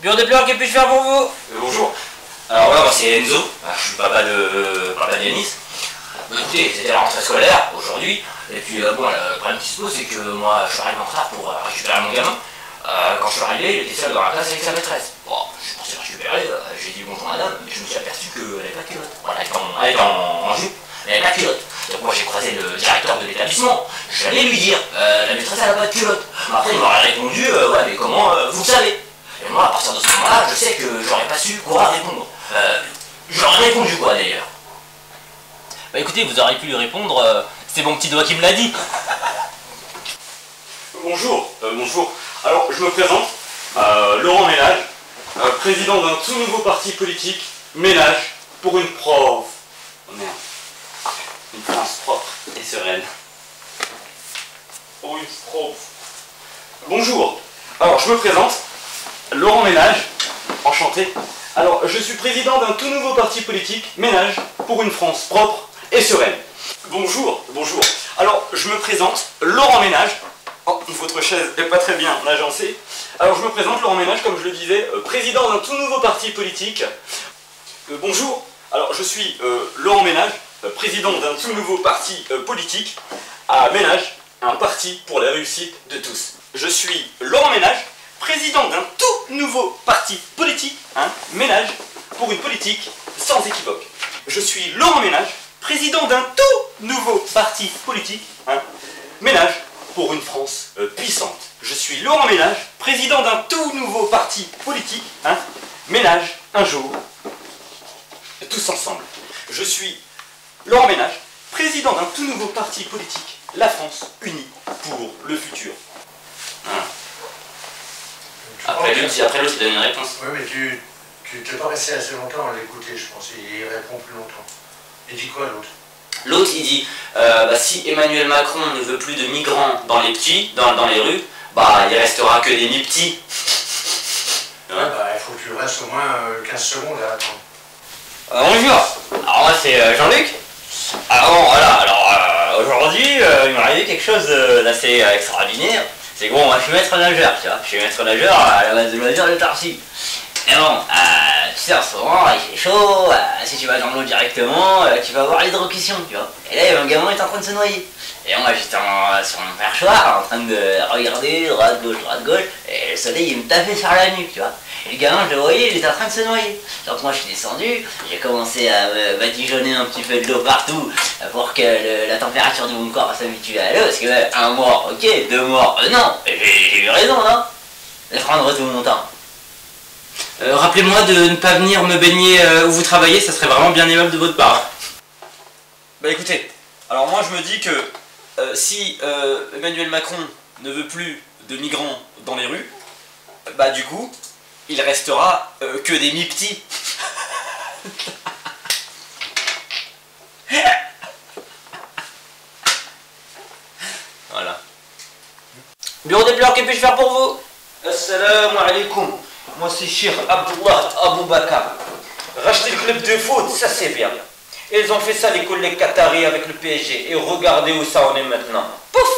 Bureau des pleurs, que puis-je faire pour vous? Bonjour. Alors voilà, moi c'est Enzo, je suis papa de Yanis. Écoutez, c'était la rentrée scolaire aujourd'hui, et puis bon, le problème qui se pose, c'est que moi je suis arrivé en retard pour récupérer mon gamin. Quand je suis arrivé, il était seul dans la classe avec sa maîtresse. Bon, je suis passé récupérer, j'ai dit bonjour madame, mais je me suis aperçu qu'elle n'avait pas de culotte. Voilà, elle était en jupe, mais elle n'avait pas de culotte. Donc moi j'ai croisé le directeur de l'établissement, j'allais lui dire, la maîtresse elle n'a pas de culotte. Mais après il m'aurait répondu, ouais mais comment vous savez? Et moi, à partir de ce moment-là, je sais que j'aurais pas su quoi répondre. J'aurais répondu quoi d'ailleurs? Bah écoutez, vous auriez pu lui répondre, c'est mon petit doigt qui me l'a dit. Bonjour, bonjour. Alors, je me présente, Laurent Ménage, président d'un tout nouveau parti politique, Ménage, pour une prof. Oh merde. Une France propre et sereine. Pour une prof. Bonjour. Alors, je me présente, Laurent Ménage, enchanté. Alors, je suis président d'un tout nouveau parti politique, Ménage, pour une France propre et sereine. Bonjour, bonjour. Alors, je me présente, Laurent Ménage. Oh, votre chaise n'est pas très bien agencée. Alors, je me présente, Laurent Ménage, comme je le disais, président d'un tout nouveau parti politique. Bonjour. Alors, je suis Laurent Ménage, président d'un tout nouveau parti politique, à Ménage, un parti pour la réussite de tous. Je suis Laurent Ménage, président d'un tout nouveau parti politique, Ménage, pour une politique sans équivoque. Je suis Laurent Ménage, président d'un tout nouveau parti politique, Ménage, pour une France puissante. Je suis Laurent Ménage, président d'un tout nouveau parti politique, Ménage, un jour, tous ensemble. Je suis Laurent Ménage, président d'un tout nouveau parti politique, la France unie pour le futur. Après l'autre, il donne une réponse. Oui, mais tu t'es pas resté assez longtemps à l'écouter, je pense. Il répond plus longtemps. Il dit quoi l'autre? L'autre, il dit, si Emmanuel Macron ne veut plus de migrants dans les rues, bah il restera que des mi-petits. Ouais, bah il faut que tu restes au moins 15 secondes à attendre. Bonjour. Alors moi c'est Jean-Luc. Alors bon, voilà, alors aujourd'hui, il m'est arrivé quelque chose d'assez extraordinaire. C'est que bon, moi je suis maître nageur, tu vois. Je suis maître nageur à la base de loisirs de Tarcy. Et bon, tu sais, en ce moment, il fait chaud, si tu vas dans l'eau directement, tu vas voir l'hydrocution, tu vois. Et là, il y avait un gamin qui était en train de se noyer. Et moi, j'étais sur mon perchoir, en train de regarder droite, gauche, et le soleil, il me tapait sur la nuque, tu vois. Et le gamin, je le voyais, il était en train de se noyer. Donc moi, je suis descendu, j'ai commencé à me badigeonner un petit peu de l'eau partout pour que la température de mon corps s'habitue à l'eau, parce que un mort, ok, 2 morts, non, j'ai eu raison, non, de prendre tout mon temps. Rappelez-moi de ne pas venir me baigner où vous travaillez, ça serait vraiment bien aimable de votre part. Bah écoutez, alors moi je me dis que si Emmanuel Macron ne veut plus de migrants dans les rues, bah du coup, il restera que des mi-petits. Voilà. Bureau des pleurs, que puis-je faire pour vous? Assalamu alaikum. Moi c'est Cheikh Abdullah Abou Bakar. Racheter le club de foot, ça c'est bien. Ils ont fait ça les collègues qataris avec le PSG. Et regardez où ça en est maintenant. Pouf!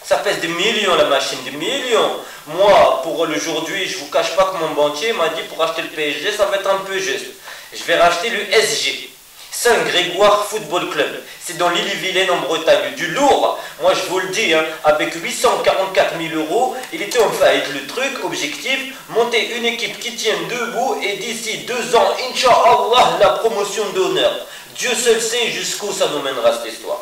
Ça pèse des millions la machine, des millions. Moi, pour aujourd'hui, je vous cache pas que mon banquier m'a dit pour acheter le PSG, ça va être un peu juste. Je vais racheter le SG. Saint-Grégoire Football Club. C'est dans l'Ille-et-Vilaine en Bretagne. Du lourd. Moi je vous le dis, avec 844 000 €, il était en faillite. Le truc, objectif, monter une équipe qui tienne debout et d'ici 2 ans, Inch'Allah, la promotion d'honneur. Dieu seul sait jusqu'où ça nous mènera cette histoire.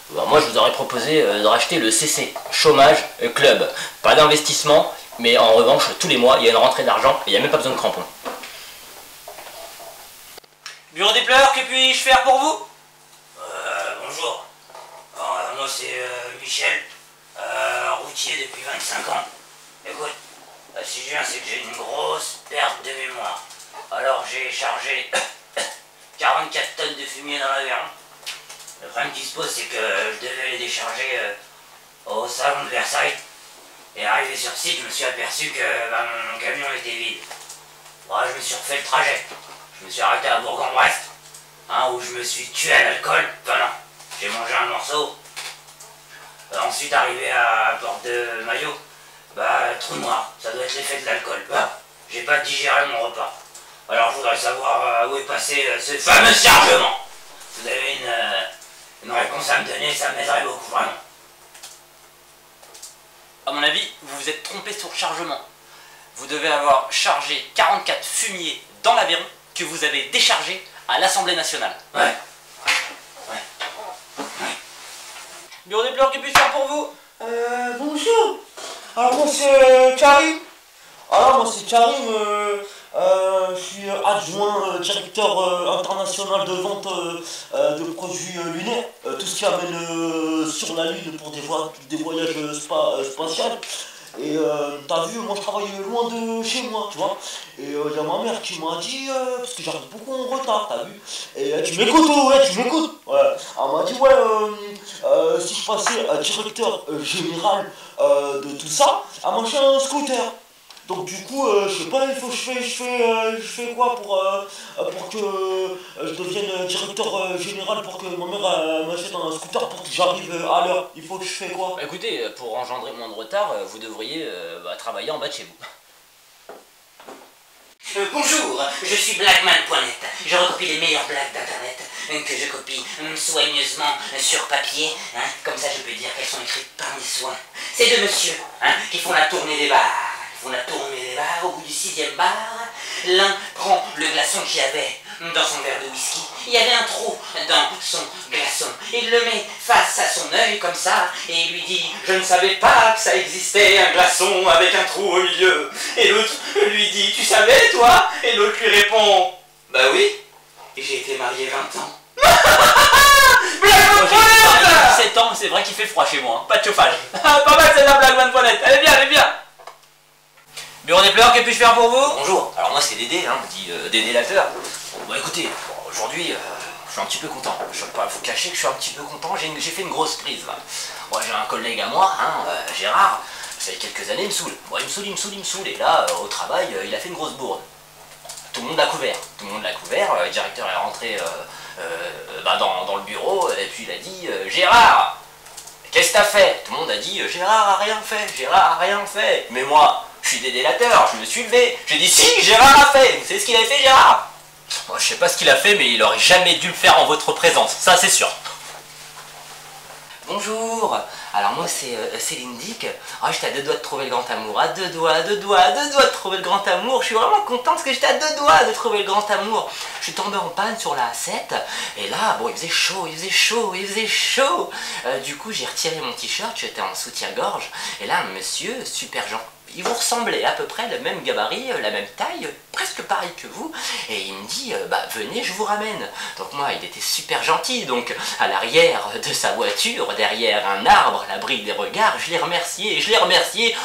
Bah, moi je vous aurais proposé de racheter le CC, chômage club. Pas d'investissement, mais en revanche tous les mois il y a une rentrée d'argent et il n'y a même pas besoin de crampons. Bureau des pleurs, que puis-je faire pour vous? Bonjour. Moi c'est Michel, routier depuis 25 ans. Écoute, si je viens c'est que j'ai une grosse perte de mémoire. Alors j'ai chargé 44 tonnes de fumier dans l'avion. Le problème qui se pose c'est que je devais les décharger au salon de Versailles. Et arrivé sur site, je me suis aperçu que mon camion était vide. Je me suis refait le trajet. Je me suis arrêté à Bourg-en-Brest, où je me suis tué à l'alcool. Enfin non, j'ai mangé un morceau. Ensuite, arrivé à Porte de Maillot, trou noir, ça doit être l'effet de l'alcool. j'ai pas digéré mon repas. Alors je voudrais savoir où est passé ce fameux chargement. Vous avez une réponse à me donner, ça m'aiderait beaucoup, vraiment. À mon avis, vous vous êtes trompé sur le chargement. Vous devez avoir chargé 44 fumiers dans l'avion que vous avez déchargé à l'Assemblée nationale. Ouais. Bureau des pleurs, que puis-je faire pour vous? Bonjour. Alors moi c'est Karim. Alors moi c'est Karim. Je suis adjoint directeur international de vente de produits lunaires. Tout ce qui amène sur la Lune pour des voyages spatials. Et t'as vu, moi je travaille loin de chez moi, tu vois. Et il y a ma mère qui m'a dit, parce que j'arrive beaucoup en retard, t'as vu. Et tu m'écoutes, ouais, tu m'écoutes. Ouais. Elle m'a dit, ouais, si je passais directeur général de tout ça, elle m'a acheté un scooter. Donc du coup, je sais pas, il faut que je fais quoi pour que je devienne directeur général, pour que ma mère m'achète un scooter pour que j'arrive à l'heure. Il faut que je fais quoi? Écoutez, pour engendrer moins de retard, vous devriez travailler en bas de chez vous. Bonjour, je suis Blackman.net. Je recopie les meilleures blagues d'internet que je copie soigneusement sur papier. Comme ça je peux dire qu'elles sont écrites par mes soins. Ces deux messieurs qui font la tournée des bars. Au bout du 6e bar, l'un prend le glaçon qu'il y avait dans son verre de whisky. Il y avait un trou dans son glaçon. Il le met face à son œil comme ça et il lui dit: je ne savais pas que ça existait un glaçon avec un trou au milieu. Et l'autre lui dit: tu savais toi? Et l'autre lui répond: bah oui, j'ai été marié 20 ans. Blackman.net! 17 ans, c'est vrai qu'il fait froid chez moi, pas de chauffage. Pas mal celle-là, Blackman.net, elle est bien, elle est bien. Bureau des pleurs, que puis-je faire pour vous? Bonjour, alors moi c'est Dédé, on me dit Dédé Lateur. Bon bah écoutez, aujourd'hui je suis un petit peu content. Je ne vais pas vous cacher que je suis un petit peu content, j'ai fait une grosse prise là. Moi j'ai un collègue à moi, Gérard, ça fait quelques années, il me saoule. Bon, il me saoule, et là au travail il a fait une grosse bourde. Tout le monde l'a couvert, le directeur est rentré dans le bureau et puis il a dit Gérard, qu'est-ce que t'as fait? Tout le monde a dit Gérard a rien fait, mais moi je suis Dédé Lateur, je me suis levé, j'ai dit si, Gérard a fait. Vous savez ce qu'il avait fait, Gérard? Moi, je sais pas ce qu'il a fait, mais il aurait jamais dû le faire en votre présence, ça c'est sûr. Bonjour, alors moi c'est Céline Dick. J'étais à 2 doigts de trouver le grand amour, à 2 doigts de trouver le grand amour. Je suis vraiment content parce que j'étais à 2 doigts de trouver le grand amour. Je suis tombé en panne sur la A7 et là, bon, il faisait chaud. Du coup, j'ai retiré mon t-shirt, j'étais en soutien-gorge et là, un monsieur super gentil. Il vous ressemblait à peu près, le même gabarit, la même taille, presque pareil que vous, et il me dit venez, je vous ramène. Donc moi, il était super gentil, donc à l'arrière de sa voiture, derrière un arbre, à l'abri des regards, je l'ai remercié,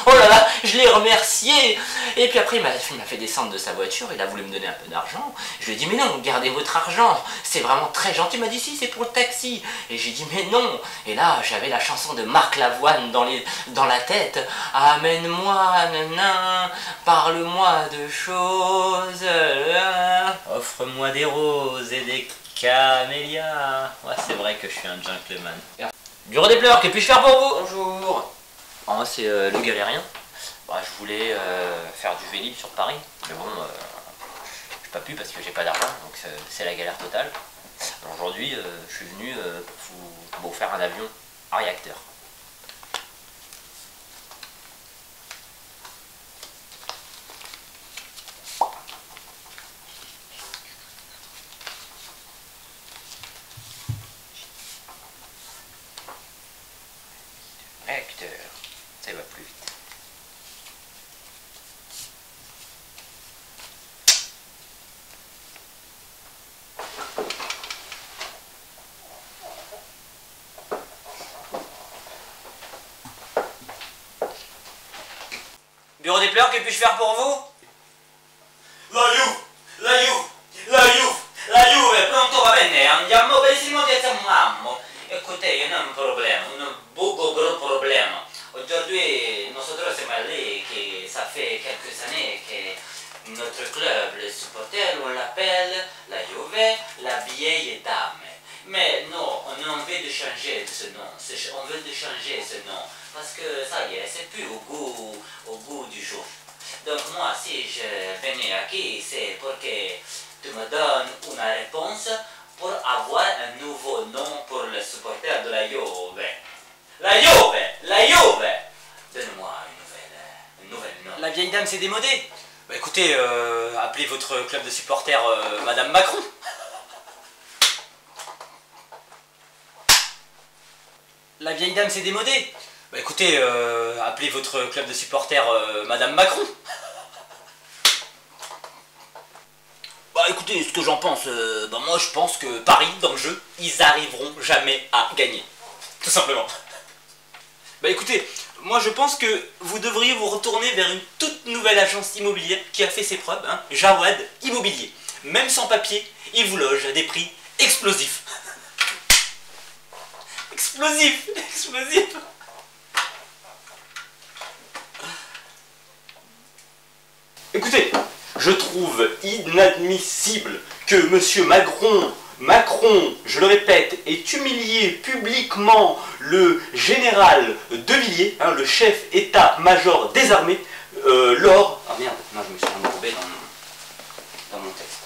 oh là là, je l'ai remercié. Et puis après, il m'a fait descendre de sa voiture, il a voulu me donner un peu d'argent. Je lui ai dit mais non, gardez votre argent, c'est vraiment très gentil. Il m'a dit si, c'est pour le taxi. Et j'ai dit mais non. Et là, j'avais la chanson de Marc Lavoine dans la tête. Amène-moi, nanana, parle-moi de choses, Offre-moi des roses et des camélias. Ouais, c'est vrai que je suis un gentleman. Bureau des pleurs, que puis-je faire pour vous? bonjour. Alors moi c'est le galérien. Je voulais faire du Vélib sur Paris, mais bon, j'ai pas pu parce que j'ai pas d'argent, donc c'est la galère totale. Alors aujourd'hui, je suis venu pour vous faire un avion à réacteur. Réacteur, ça va plus vite. Bureau des pleurs, que puis-je faire pour vous? La Juve, pronto va bene, andiamo benissimo dietro mamma. Écoutez, il y a un problème, un beaucoup gros problème. Aujourd'hui, nosotros sommes allés, que ça fait quelques années que notre club, les supporters, on l'appelle la Juve, la vieille dame. Mais non, on a envie de changer ce nom, on veut de changer ce nom, parce que ça y est, c'est plus au goût du jour. Donc moi, si je ici, c'est pour que tu me donnes une réponse pour avoir un nouveau nom pour le supporter de la Juve. La Juve! La Juve! Donne-moi une nouvelle nom. La vieille dame s'est démodée. Bah écoutez, appelez votre club de supporters Madame Macron. La vieille dame s'est démodée. Bah écoutez, appelez votre club de supporters Madame Macron. Bah écoutez, ce que j'en pense, bah moi je pense que Paris, dans le jeu, ils arriveront jamais à gagner. Tout simplement. Bah écoutez, moi je pense que vous devriez vous retourner vers une toute nouvelle agence immobilière qui a fait ses preuves, hein, Jawad Immobilier. Même sans papier, il vous loge à des prix explosifs. Explosif, explosif. Écoutez, je trouve inadmissible que Monsieur Macron, je le répète, ait humilié publiquement le général De Villiers, hein, le chef état-major des armées, lors... Ah merde, non, je me suis embourbé dans mon texte.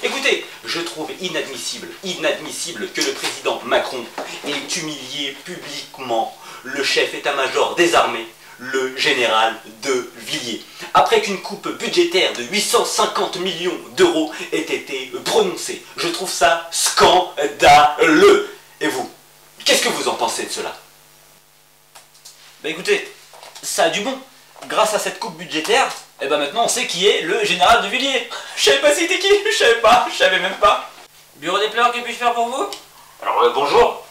Écoutez, je trouve inadmissible que le président Macron ait humilié publiquement le chef état-major des armées, le général De Villiers, après qu'une coupe budgétaire de 850 millions d'euros ait été prononcée. Je trouve ça scandaleux. Et vous, qu'est-ce que vous en pensez de cela? Bah écoutez, ça a du bon. Grâce à cette coupe budgétaire, et ben maintenant on sait qui est le général De Villiers. Je savais pas c'était qui, je savais même pas. Bureau des pleurs, que puis-je faire pour vous? Alors bonjour.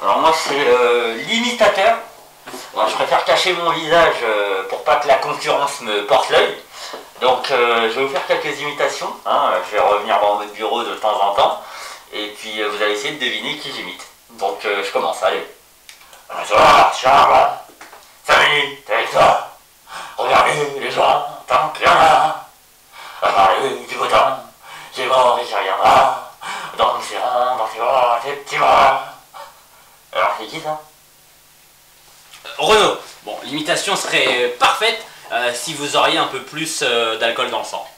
Alors moi c'est l'imitateur. Alors, je préfère cacher mon visage pour pas que la concurrence me porte l'œil. Donc je vais vous faire quelques imitations. Hein. Je vais revenir dans votre bureau de temps en temps. Et puis vous allez essayer de deviner qui j'imite. Donc je commence, allez. Bonsoir Charles. 5 minutes avec toi. Regardez les gens tant qu'il y en a. À parler du beau temps. J'ai mort et j'y reviendra. Dans ses rangs, dans ses bras, tes petits bras. Alors c'est qui ça? Renaud. Bon, l'imitation serait parfaite si vous auriez un peu plus d'alcool dans le sang.